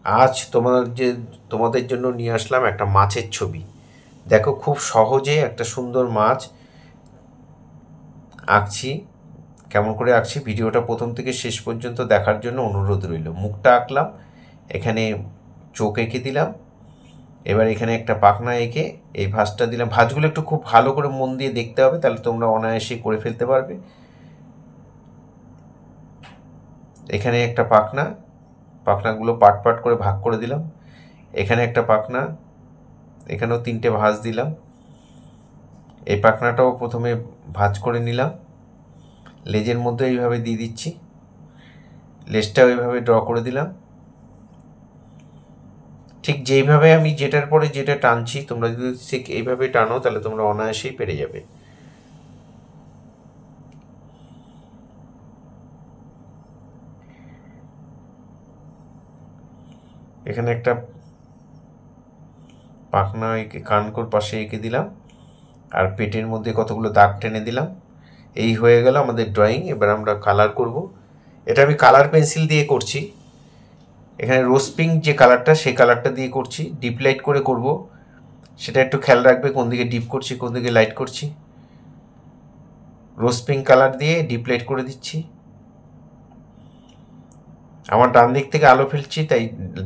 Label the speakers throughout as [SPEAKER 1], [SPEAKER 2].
[SPEAKER 1] আজ তোমাদের জন্য নিয়ে আসলাম একটা মাছের ছবি। দেখো, খুব সহজে একটা সুন্দর মাছ আঁকছি। কেমন করে আঁকছি ভিডিওটা প্রথম থেকে শেষ পর্যন্ত দেখার জন্য অনুরোধ রইল। মুখটা আঁকলাম, এখানে চোখ এঁকে দিলাম, এবার এখানে একটা পাখনা এঁকে এই ভাঁজটা দিলাম। ভাঁজগুলো একটু খুব ভালো করে মন দিয়ে দেখতে হবে, তাহলে তোমরা অনায়াসেই করে ফেলতে পারবে। এখানে একটা পাখনাগুলো পাট পাট করে ভাগ করে দিলাম। এখানে একটা পাখনা, এখানেও 3টে ভাঁজ দিলাম। এই পাখনাটাও প্রথমে ভাঁজ করে নিলাম, লেজের মধ্যে এইভাবে দিয়ে দিচ্ছি, লেজটাও এইভাবে ড্র করে দিলাম। ঠিক যেইভাবে আমি যেটার পরে যেটা টানছি, তোমরা যদি ঠিক এইভাবে টানো তাহলে তোমরা অনায়াসেই পেরে যাবে। এখানে একটা পাখনা এঁকে কানকোর পাশে এঁকে দিলাম, আর পেটের মধ্যে কতগুলো দাগ টেনে দিলাম। এই হয়ে গেল আমাদের ড্রয়িং। এবার আমরা কালার করব। এটা আমি কালার পেন্সিল দিয়ে করছি। এখানে রোজ পিঙ্ক যে কালারটা, সেই কালারটা দিয়ে করছি। ডিপ লাইট করে করব, সেটা একটু খেয়াল রাখবে কোন দিকে ডিপ করছি কোন দিকে লাইট করছি। রোজ পিঙ্ক কালার দিয়ে ডিপ লাইট করে দিচ্ছি। আমার ডান দিক থেকে আলো ফেলছি, তাই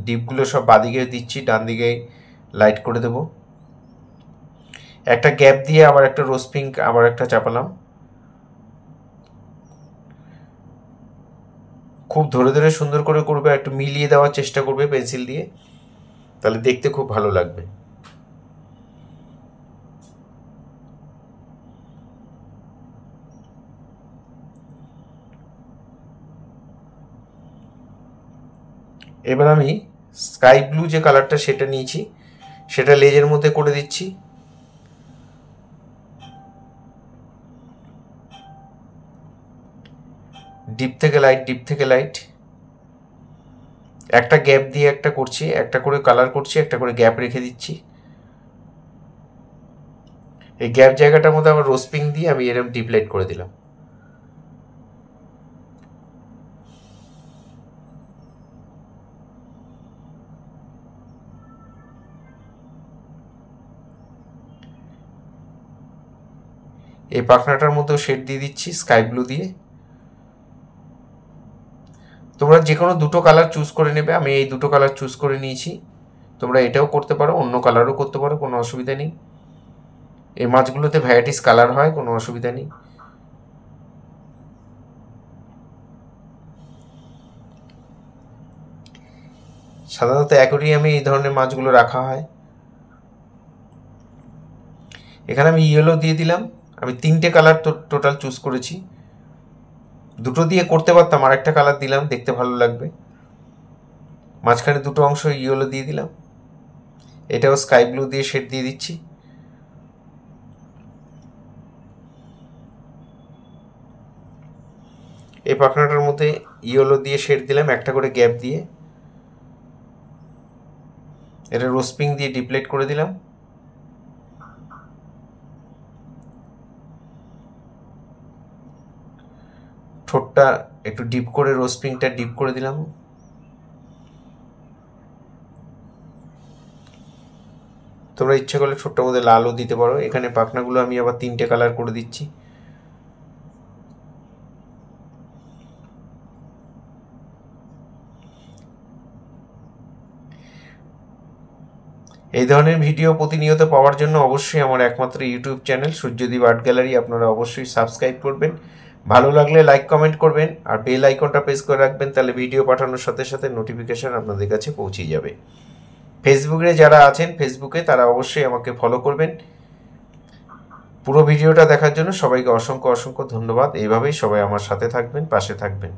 [SPEAKER 1] ডিপগুলো সব বাদিকে দিচ্ছি, ডান দিকে লাইট করে দেব। একটা গ্যাপ দিয়ে আবার একটা রোজ পিঙ্ক আবার একটা চাপালাম। খুব ধরে ধরে সুন্দর করে করবে, একটু মিলিয়ে দেওয়ার চেষ্টা করবে পেন্সিল দিয়ে, তাহলে দেখতে খুব ভালো লাগবে। এবার আমি স্কাই ব্লু যে কালারটা সেটা নিয়েছি, সেটা লেজের মধ্যে করে দিচ্ছি। ডিপ থেকে লাইট, ডিপ থেকে লাইট। একটা গ্যাপ দিয়ে একটা করছি, একটা করে কালার করছি, একটা করে গ্যাপ রেখে দিচ্ছি। এই গ্যাপ জায়গাটার মধ্যে আবার রোজ পিঙ্ক দিয়ে আমি এরকম ডিপ লাইট করে দিলাম। এই পাখনাটার মধ্যেও শেড দিয়ে দিচ্ছি স্কাই ব্লু দিয়ে। তোমরা যে কোনো দুটো কালার চুজ করে নেবে, আমি এই দুটো কালার চুজ করে নিয়েছি। তোমরা এটাও করতে পারো, অন্য কালারও করতে পারো, কোনো অসুবিধা নেই। এই মাছগুলোতে ভ্যারাইটিস কালার হয়, কোনো অসুবিধা নেই। সাধারণত অ্যাকোয়ারিয়ামে এই ধরনের মাছগুলো রাখা হয়। এখানে আমি ইয়েলো দিয়ে দিলাম। আমি 3টে কালার টোটাল চুজ করেছি। দুটো দিয়ে করতে পারতাম, আর একটা কালার দিলাম, দেখতে ভালো লাগবে। মাঝখানে দুটো অংশ ইয়েলো দিয়ে দিলাম। এটাও স্কাই ব্লু দিয়ে শেড দিয়ে দিচ্ছি। এই পাখনাটার মধ্যে ইয়েলো দিয়ে শেড দিলাম, একটা করে গ্যাপ দিয়ে। এটা রোজ পিঙ্ক দিয়ে ডিপ লাইট করে দিলাম। ঠোঁটটা একটু ডিপ করে রোজ পিঙ্কটা ডিপ করে দিলাম। তোমরা ইচ্ছে করলে ঠোঁটটার মধ্যে লালও দিতে পারো। এখানে পাখনাগুলো আমি আবার 3টে কালার করে দিচ্ছি। এই ধরনের ভিডিও প্রতিনিয়ত পাওয়ার জন্য অবশ্যই আমার একমাত্র YouTube channel Suryadip art gallery আপনারা অবশ্যই সাবস্ক্রাইব করবেন। ভালো লাগলে লাইক কমেন্ট করবেন, আর বেল আইকনটা প্রেস করে রাখবেন, তাহলে ভিডিও পাঠানোর সাথে সাথে নোটিফিকেশান আপনাদের কাছে পৌঁছে যাবে। ফেসবুকে যারা আছেন, ফেসবুকে তারা অবশ্যই আমাকে ফলো করবেন। পুরো ভিডিওটা দেখার জন্য সবাইকে অসংখ্য অসংখ্য ধন্যবাদ। এইভাবেই সবাই আমার সাথে থাকবেন, পাশে থাকবেন।